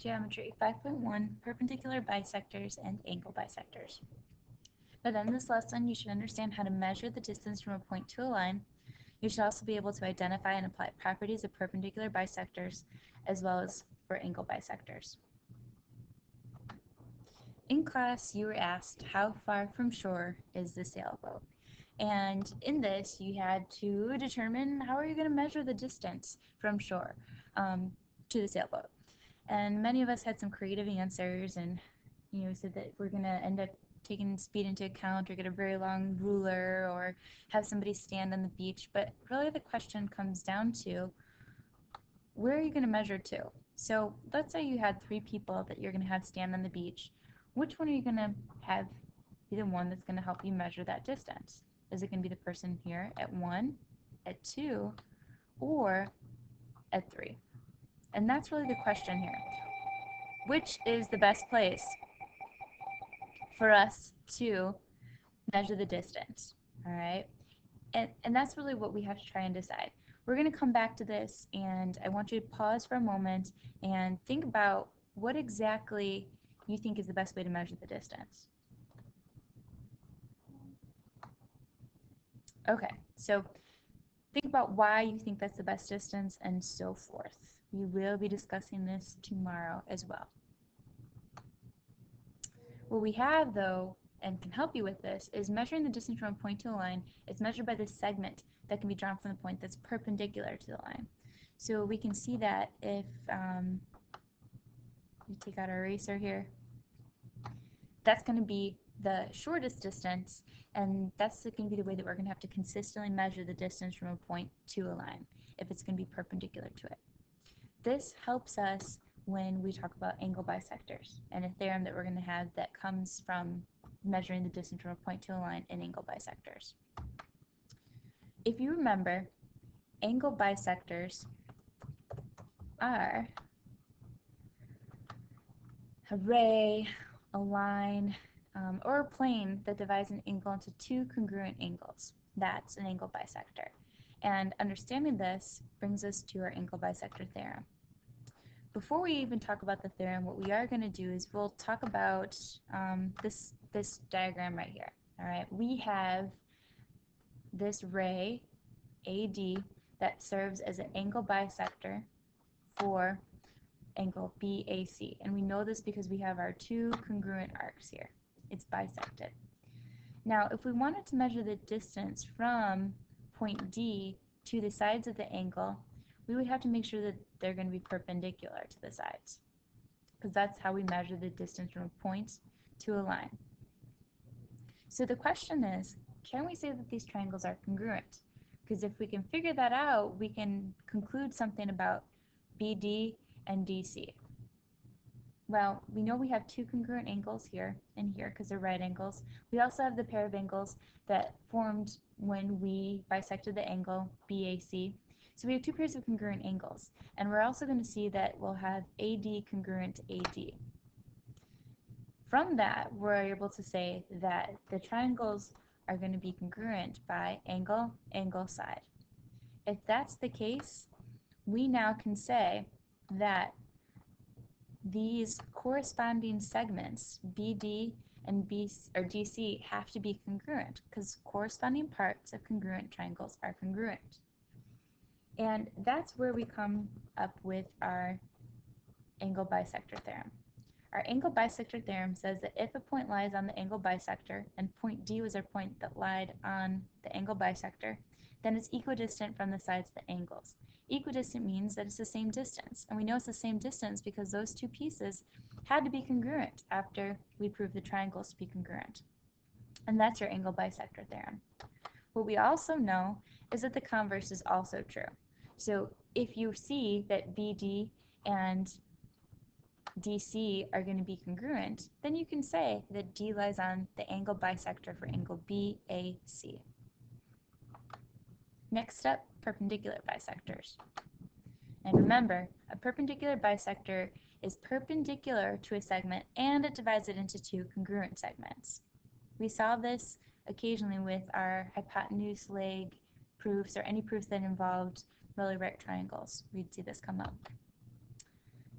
Geometry 5.1, perpendicular bisectors and angle bisectors. By the end of this lesson, you should understand how to measure the distance from a point to a line. You should also be able to identify and apply properties of perpendicular bisectors as well as for angle bisectors. In class, you were asked how far from shore is the sailboat? And in this, you had to determine how are you going to measure the distance from shore to the sailboat. And many of us had some creative answers, and said that we're going to end up taking speed into account or get a very long ruler or have somebody stand on the beach. But really the question comes down to, where are you going to measure to? So let's say you had 3 people that you're going to have stand on the beach. Which one are you going to have be the one that's going to help you measure that distance? Is it going to be the person here at 1, at 2, or at 3? And that's really the question here. Which is the best place for us to measure the distance? All right? And that's really what we have to try and decide. We're going to come back to this, and I want you to pause for a moment and think about what exactly you think is the best way to measure the distance. Okay, so think about why you think that's the best distance and so forth. We will be discussing this tomorrow as well. What we have, though, and can help you with this, is measuring the distance from a point to a line. It's measured by the segment that can be drawn from the point that's perpendicular to the line. So we can see that if we take out our eraser here, that's going to be the shortest distance, and that's going to be the way that we're going to have to consistently measure the distance from a point to a line if it's going to be perpendicular to it. This helps us when we talk about angle bisectors and a theorem that we're going to have that comes from measuring the distance from a point to a line in angle bisectors. If you remember, angle bisectors are a ray, a line, or a plane that divides an angle into 2 congruent angles. That's an angle bisector. And understanding this brings us to our angle bisector theorem. Before we even talk about the theorem, what we are going to do is we'll talk about this diagram right here. All right, we have this ray AD that serves as an angle bisector for angle BAC, and we know this because we have our 2 congruent arcs here. It's bisected. Now, if we wanted to measure the distance from point D to the sides of the angle, we would have to make sure that they're going to be perpendicular to the sides, because that's how we measure the distance from a point to a line. So the question is, can we say that these triangles are congruent? Because if we can figure that out, we can conclude something about BD and DC. Well, we know we have 2 congruent angles here and here because they're right angles. We also have the pair of angles that formed when we bisected the angle BAC. So we have 2 pairs of congruent angles, and we're also going to see that we'll have AD congruent AD. From that, we're able to say that the triangles are going to be congruent by angle, angle, side. If that's the case, we now can say that these corresponding segments, BD and DC, have to be congruent because corresponding parts of congruent triangles are congruent. And that's where we come up with our angle bisector theorem. Our angle bisector theorem says that if a point lies on the angle bisector and point D was our point that lied on the angle bisector, then it's equidistant from the sides of the angles. Equidistant means that it's the same distance, and we know it's the same distance because those 2 pieces had to be congruent after we proved the triangles to be congruent. And that's your angle bisector theorem. What we also know is that the converse is also true. So if you see that BD and DC are going to be congruent, then you can say that D lies on the angle bisector for angle BAC. Next up, perpendicular bisectors. And remember, a perpendicular bisector is perpendicular to a segment and it divides it into 2 congruent segments. We saw this occasionally with our hypotenuse leg proofs or any proofs that involved really right triangles. We'd see this come up.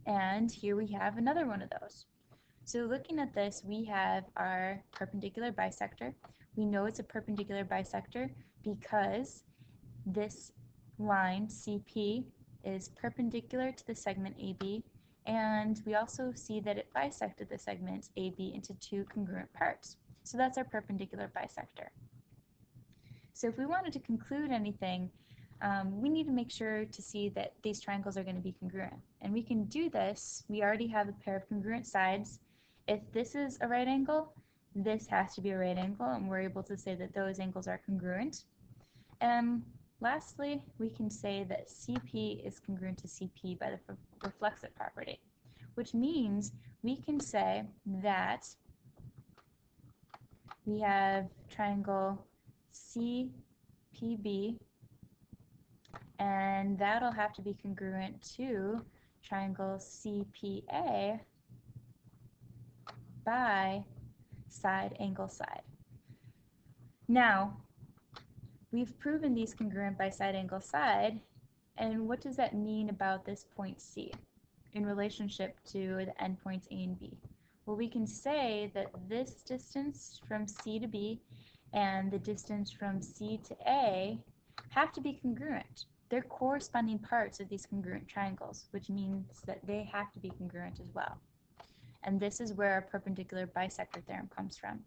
And here we have another one of those. So looking at this, we have our perpendicular bisector. We know it's a perpendicular bisector because this line CP is perpendicular to the segment AB, and we also see that it bisected the segment AB into two congruent parts. So that's our perpendicular bisector. So if we wanted to conclude anything, we need to make sure to see that these triangles are going to be congruent. And we can do this. We already have a pair of congruent sides. If this is a right angle, this has to be a right angle, and we're able to say that those angles are congruent. And lastly, we can say that CP is congruent to CP by the reflexive property, which means we can say that we have triangle CPB, and that'll have to be congruent to triangle CPA by side angle side. Now, we've proven these congruent by side angle side, and what does that mean about this point C in relationship to the endpoints A and B? Well, we can say that this distance from C to B and the distance from C to A have to be congruent. They're corresponding parts of these congruent triangles, which means that they have to be congruent as well. And this is where our perpendicular bisector theorem comes from.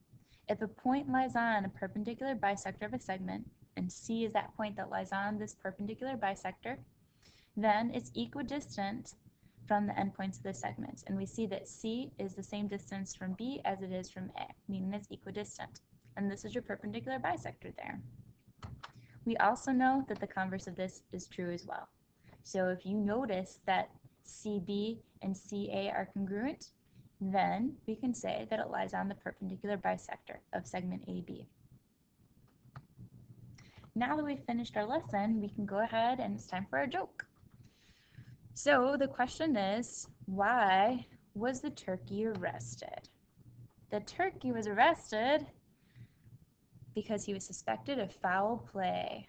If a point lies on a perpendicular bisector of a segment, and C is that point that lies on this perpendicular bisector, then it's equidistant from the endpoints of the segments. And we see that C is the same distance from B as it is from A, meaning it's equidistant. And this is your perpendicular bisector there. We also know that the converse of this is true as well. So if you notice that CB and CA are congruent, then we can say that it lies on the perpendicular bisector of segment AB. Now that we've finished our lesson, we can go ahead and it's time for our joke. So the question is, why was the turkey arrested? The turkey was arrested because he was suspected of foul play.